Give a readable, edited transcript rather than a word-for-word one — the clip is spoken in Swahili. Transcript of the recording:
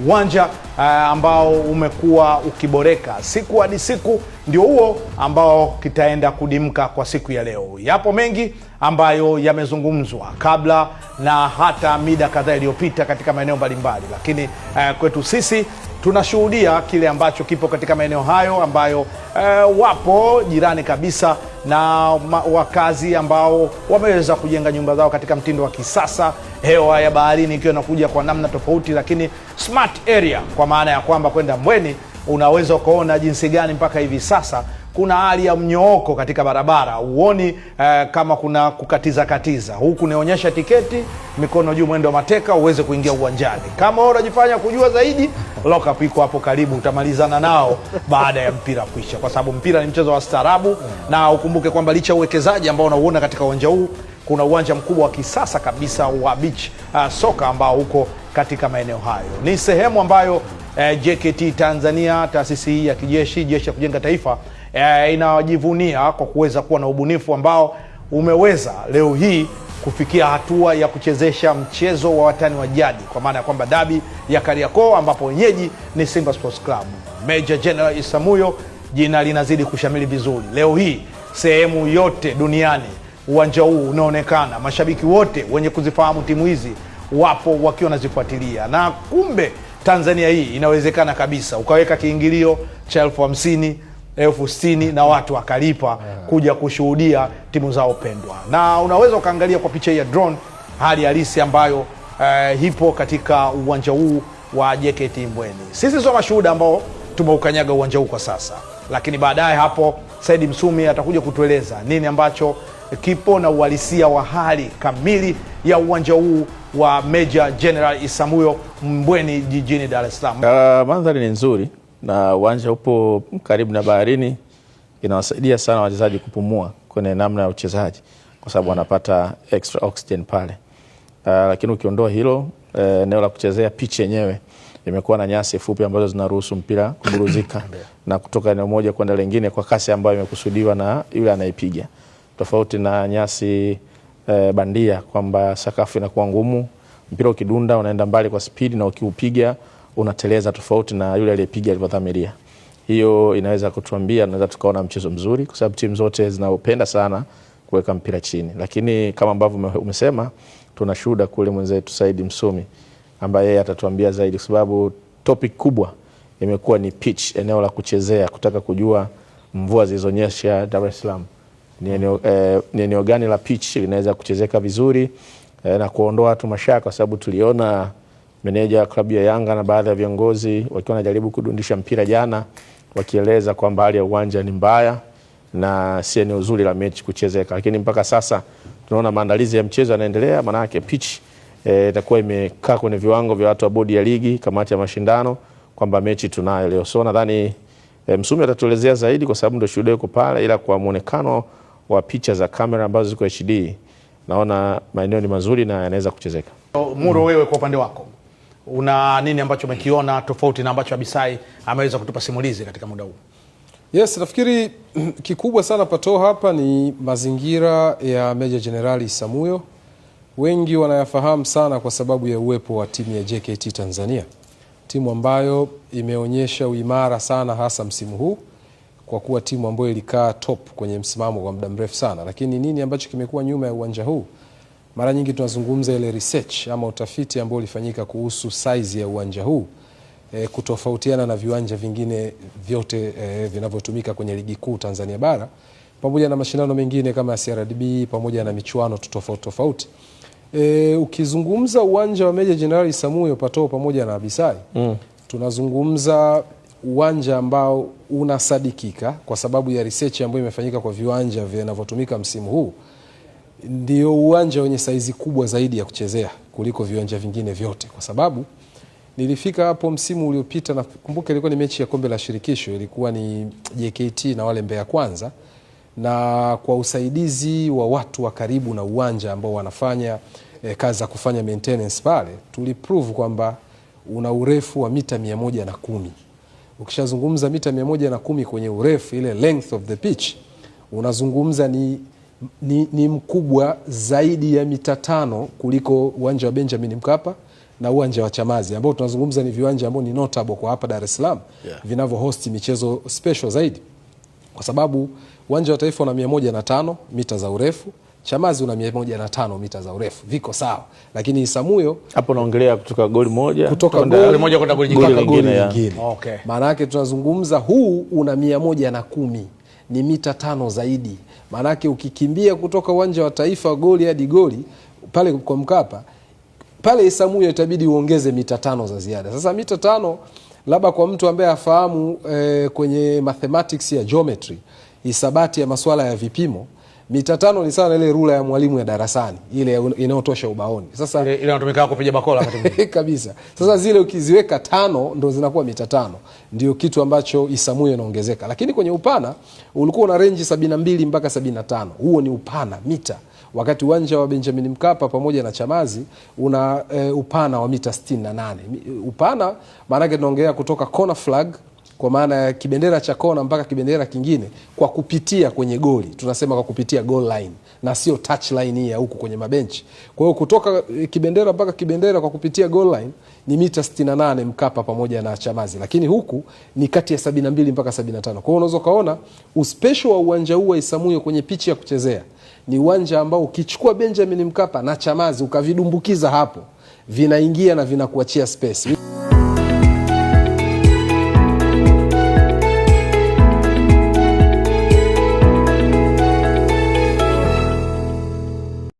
uwanja ambao umekuwa ukiboreka siku hadi siku, ndio huo ambao kitaenda kudimka kwa siku ya leo. Yapo mengi ambayo yamezungumzwa kabla na hata mida kadhaa iliyopita katika maeneo mbalimbali, lakini kwetu sisi tunashuhudia kile ambacho kipo katika maeneo hayo ambayo wapo jirani kabisa na wakazi ambao wameweza kujenga nyumba zao katika mtindo wa kisasa, hewa ya baharini ikiwa inakuja kwa namna tofauti, lakini smart area, kwa maana ya kwamba kwenda Mbweni unaweza kuona jinsi gani mpaka hivi sasa kuna hali ya mnyooko katika barabara. Uoni kama kuna kukatiza. Huku nionyesha tiketi, mikono juu, mwendo wa mateka uweze kuingia uwanjani. Kama wewe unajifanya kujua zaidi, lock up iko hapo karibu, utamalizana nao baada ya mpira kuisha, kwa sababu mpira ni mchezo wa staarabu. Na ukumbuke kwamba licha uwekezaji ambao unauona katika uwanja huu, kuna uwanja mkubwa wa kisasa kabisa wa beach soka ambao uko katika maeneo hayo. Ni sehemu ambayo JKT Tanzania, taasisi hii ya kijeshi, jeshi la kujenga taifa, inajivunia kwa kuweza kuwa na ubunifu ambao umeweza leo hii kufikia hatua ya kuchezesha mchezo wa watani wa jadi, kwa maana ya kwamba dabi ya Kariakoo ambapo wenyeji ni Simba Sports Club. Meja General Isamuhyo, jina linazidi kushamili vizuri. Leo hii sehemu yote duniani uwanja huu unaonekana, mashabiki wote wenye kuzifahamu timu hizi wapo wakiwa nazifuatilia, na kumbe Tanzania hii inawezekana kabisa ukaweka kiingilio cha 50,000, 60,000 na watu wakalipa kuja kushuhudia timu zao pendwa. Na unaweza ukaangalia kwa picha ya drone hali halisi ambayo hipo katika uwanja huu wa JKT Mbweni. Sisi sio mashuhuda ambao tumeukanyaga uwanja huu kwa sasa, lakini baadaye hapo Said Msumi atakuja kutueleza nini ambacho kipo na uhalisia wa hali kamili ya uwanja huu wa Meja General Isamuhyo Mbweni jijini Dar es Salaam. Mandhari ni nzuri na uwanja upo karibu na baharini, inawasaidia sana wachezaji kupumua kwenye namna ya uchezaji kwa sababu wanapata extra oxygen pale. Lakini ukiondoa hilo, eneo la kuchezea, pitch yenyewe imekuwa na nyasi fupi ambazo zinaruhusu mpira kuburuzika na kutoka eneo moja kwenda lingine kwa kasi ambayo imekusudiwa na yule anaipiga, tofauti na nyasi bandia kwamba sakafu inakuwa ngumu, mpira ukidunda unaenda mbali kwa speed na ukiupiga unateleza, tofauti na yule aliyepiga alivyodhamiria. Hiyo inaweza kutuambia tunaweza tukaona mchezo mzuri, kwa sababu timu zote zinaupenda sana kuweka mpira chini. Lakini kama ambavyo umesema, tunashuhuda kule mwenzetu Said Msumi ambaye yeye atatuambia zaidi, kwa sababu topic kubwa imekuwa ni pitch, eneo la kuchezea, kutaka kujua mvua zilizonyesha Dar es Salaam ni eneo gani la pitch linaweza kuchezeka vizuri na kuondoa watu mashaka, kwa sababu tuliona meneja wa klabu ya Yanga na baadhi ya viongozi wakiwa wanajaribu kudundisha mpira jana, wakieleza kwamba hali ya uwanja ni mbaya na si eneo zuri la mechi kuchezeka. Lakini mpaka sasa tunaona maandalizi ya mchezo yanaendelea, maana yake pitch itakuwa imekaa kwenye viwango vya watu wa bodi ya ligi, kamati ya mashindano, kwamba mechi tunayo leo. So nadhani Msumi atatuelezea zaidi kwa sababu ndio shuhuda yuko pale, ila kwa muonekano wa picha za kamera ambazo ziko HD naona maeneo ni mazuri na yanaweza kuchezeka. Muro, wewe kwa upande wako una nini ambacho umekiona tofauti na ambacho Abisai ameweza kutupa simulizi katika muda huu? Yes, nafikiri kikubwa sana pato hapa ni mazingira ya Meja General Isamuhyo. Wengi wanayafahamu sana kwa sababu ya uwepo wa timu ya JKT Tanzania, timu ambayo imeonyesha uimara sana hasa msimu huu, kwa kuwa timu ambayo ilikaa top kwenye msimamo kwa muda mrefu sana. Lakini nini ambacho kimekuwa nyuma ya uwanja huu? Mara nyingi tunazungumza ile research ama utafiti ambao ulifanyika kuhusu size ya uwanja huu, kutofautiana na viwanja vingine vyote vinavyotumika kwenye ligi kuu Tanzania bara, pamoja na mashindano mengine kama CRDB, pamoja na michuano tofauti. Ukizungumza uwanja wa Meja General Isamuhyo pato pamoja na Abisai, tunazungumza uwanja ambao unasadikika kwa sababu ya research ambayo imefanyika kwa viwanja vinavyotumika msimu huu, ndio uwanja wenye saizi kubwa zaidi ya kuchezea kuliko viwanja vingine vyote. Kwa sababu nilifika hapo msimu uliopita, na kumbuka ilikuwa ni mechi ya kombe la shirikisho, ilikuwa ni JKT na wale Mbeya Kwanza, na kwa usaidizi wa watu wa karibu na uwanja ambao wanafanya kazi za kufanya maintenance pale, tuliprove kwamba una urefu wa mita 110. Ukishazungumza mita 110 kwenye urefu, ile length of the pitch, unazungumza ni mkubwa zaidi ya mita 5 kuliko uwanja wa Benjamin Mkapa na uwanja wa Chamazi ambao tunazungumza ni viwanja ambao ni notable kwa hapa Dar es Salaam, vinavyo host michezo special zaidi, kwa sababu uwanja wa Taifa una 105 mita za urefu, Chamazi una 105 mita za urefu, viko sawa. Lakini Isamuhyo hapo naongelea kutoka goli moja kwenda goli nyingine. Okay. Maana yake tunazungumza huu una 110, ni mita 5 zaidi. Maana yake ukikimbia kutoka uwanja wa Taifa goli hadi goli pale kwa Mkapa, pale Isamuhyo itabidi uongeze mita 5 za ziada. Sasa mita 5 labda kwa mtu ambaye afahamu kwenye mathematics ya geometry, hisabati ya masuala ya vipimo, mita 5 ni sawa na ile rula ya mwalimu ya darasani, ile inayotosha ubaoni. Sasa ile inatumika kupiga bakola wakati mwingine. Kabisa. Sasa zile ukiziweka 5 ndo zinakuwa mita 5. Ndio kitu ambacho Isamuhyo inaongezeka. Lakini kwenye upana ulikuwa una range 72 mpaka 75. Huo ni upana mita. Wakati uwanja wa Benjamin Mkapa pamoja na Chamazi una upana wa mita 68. Upana maana yake tunaongelea kutoka corner flag, kwa maana ya kibendera cha kona mpaka kibendera kingine, kwa kupitia kwenye goli. Tunasema kwa kupitia goal line na sio touch line hii ya huku kwenye mabenchi. Kwa hiyo kutoka kibendera mpaka kibendera kwa kupitia goal line ni mita 68 Mkapa pamoja na Chamazi. Lakini huku ni kati ya 72 mpaka 75. Kwa hiyo unaweza kaona uspecial wa uwanja huu wa Isamuhyo kwenye pichi ya kuchezea ni uwanja ambao ukichukua Benjamin Mkapa na Chamazi ukavidumbukiza hapo, vinaingia na vinakuachia space.